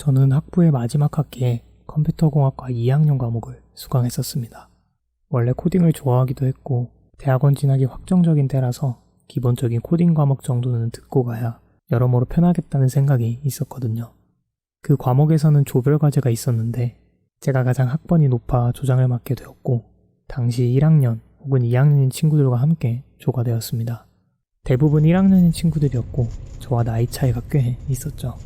저는 학부의 마지막 학기에 컴퓨터공학과 2학년 과목을 수강했었습니다. 원래 코딩을 좋아하기도 했고 대학원 진학이 확정적인 때라서 기본적인 코딩 과목 정도는 듣고 가야 여러모로 편하겠다는 생각이 있었거든요. 그 과목에서는 조별 과제가 있었는데 제가 가장 학번이 높아 조장을 맡게 되었고 당시 1학년 혹은 2학년인 친구들과 함께 조가 되었습니다. 대부분 1학년인 친구들이었고 저와 나이 차이가 꽤 있었죠.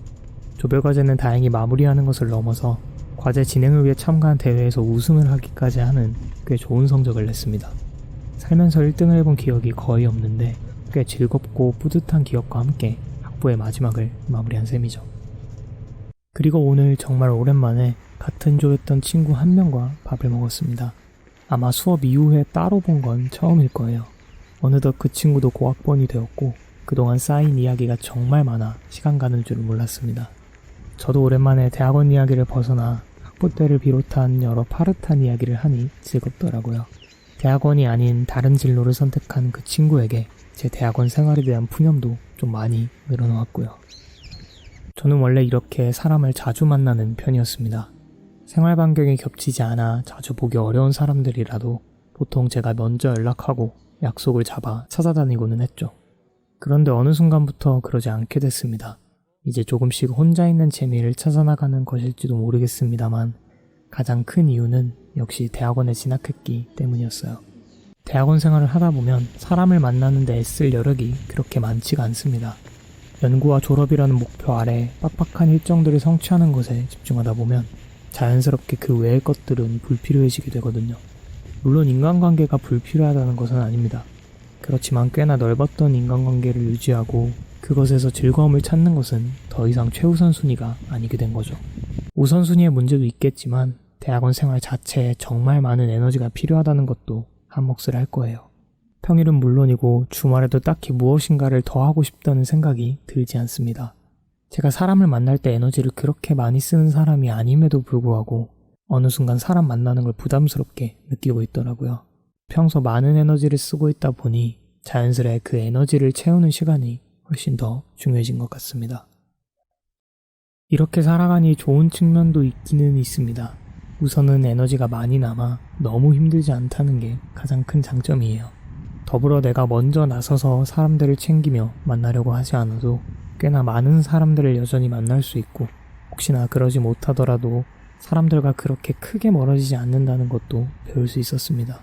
조별 과제는 다행히 마무리하는 것을 넘어서 과제 진행을 위해 참가한 대회에서 우승을 하기까지 하는 꽤 좋은 성적을 냈습니다. 살면서 1등을 해본 기억이 거의 없는데 꽤 즐겁고 뿌듯한 기억과 함께 학부의 마지막을 마무리한 셈이죠. 그리고 오늘 정말 오랜만에 같은 조였던 친구 한 명과 밥을 먹었습니다. 아마 수업 이후에 따로 본 건 처음일 거예요. 어느덧 그 친구도 고학번이 되었고 그동안 쌓인 이야기가 정말 많아 시간 가는 줄을 몰랐습니다. 저도 오랜만에 대학원 이야기를 벗어나 학부 때를 비롯한 여러 파릇한 이야기를 하니 즐겁더라고요. 대학원이 아닌 다른 진로를 선택한 그 친구에게 제 대학원 생활에 대한 푸념도 좀 많이 늘어놓았고요. 저는 원래 이렇게 사람을 자주 만나는 편이었습니다. 생활 반경이 겹치지 않아 자주 보기 어려운 사람들이라도 보통 제가 먼저 연락하고 약속을 잡아 찾아다니고는 했죠. 그런데 어느 순간부터 그러지 않게 됐습니다. 이제 조금씩 혼자 있는 재미를 찾아나가는 것일지도 모르겠습니다만 가장 큰 이유는 역시 대학원에 진학했기 때문이었어요. 대학원 생활을 하다 보면 사람을 만나는 데 애쓸 여력이 그렇게 많지가 않습니다. 연구와 졸업이라는 목표 아래 빡빡한 일정들을 성취하는 것에 집중하다 보면 자연스럽게 그 외의 것들은 불필요해지게 되거든요. 물론 인간관계가 불필요하다는 것은 아닙니다. 그렇지만 꽤나 넓었던 인간관계를 유지하고 그것에서 즐거움을 찾는 것은 더 이상 최우선 순위가 아니게 된 거죠. 우선순위의 문제도 있겠지만 대학원 생활 자체에 정말 많은 에너지가 필요하다는 것도 한몫을 할 거예요. 평일은 물론이고 주말에도 딱히 무엇인가를 더 하고 싶다는 생각이 들지 않습니다. 제가 사람을 만날 때 에너지를 그렇게 많이 쓰는 사람이 아님에도 불구하고 어느 순간 사람 만나는 걸 부담스럽게 느끼고 있더라고요. 평소 많은 에너지를 쓰고 있다 보니 자연스레 그 에너지를 채우는 시간이 훨씬 더 중요해진 것 같습니다. 이렇게 살아가니 좋은 측면도 있기는 있습니다. 우선은 에너지가 많이 남아 너무 힘들지 않다는 게 가장 큰 장점이에요. 더불어 내가 먼저 나서서 사람들을 챙기며 만나려고 하지 않아도 꽤나 많은 사람들을 여전히 만날 수 있고 혹시나 그러지 못하더라도 사람들과 그렇게 크게 멀어지지 않는다는 것도 배울 수 있었습니다.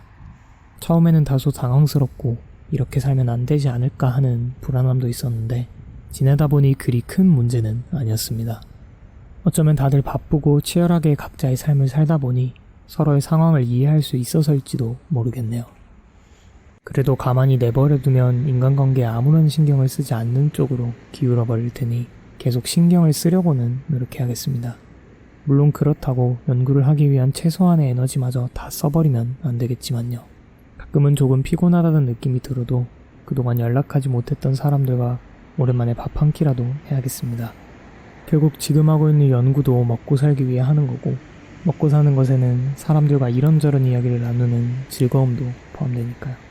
처음에는 다소 당황스럽고 이렇게 살면 안 되지 않을까 하는 불안함도 있었는데 지내다 보니 그리 큰 문제는 아니었습니다. 어쩌면 다들 바쁘고 치열하게 각자의 삶을 살다 보니 서로의 상황을 이해할 수 있어서일지도 모르겠네요. 그래도 가만히 내버려두면 인간관계에 아무런 신경을 쓰지 않는 쪽으로 기울어버릴 테니 계속 신경을 쓰려고는 노력해야겠습니다. 물론 그렇다고 연구를 하기 위한 최소한의 에너지마저 다 써버리면 안 되겠지만요. 가끔은 조금 피곤하다는 느낌이 들어도 그동안 연락하지 못했던 사람들과 오랜만에 밥 한 끼라도 해야겠습니다. 결국 지금 하고 있는 연구도 먹고 살기 위해 하는 거고 먹고 사는 것에는 사람들과 이런저런 이야기를 나누는 즐거움도 포함되니까요.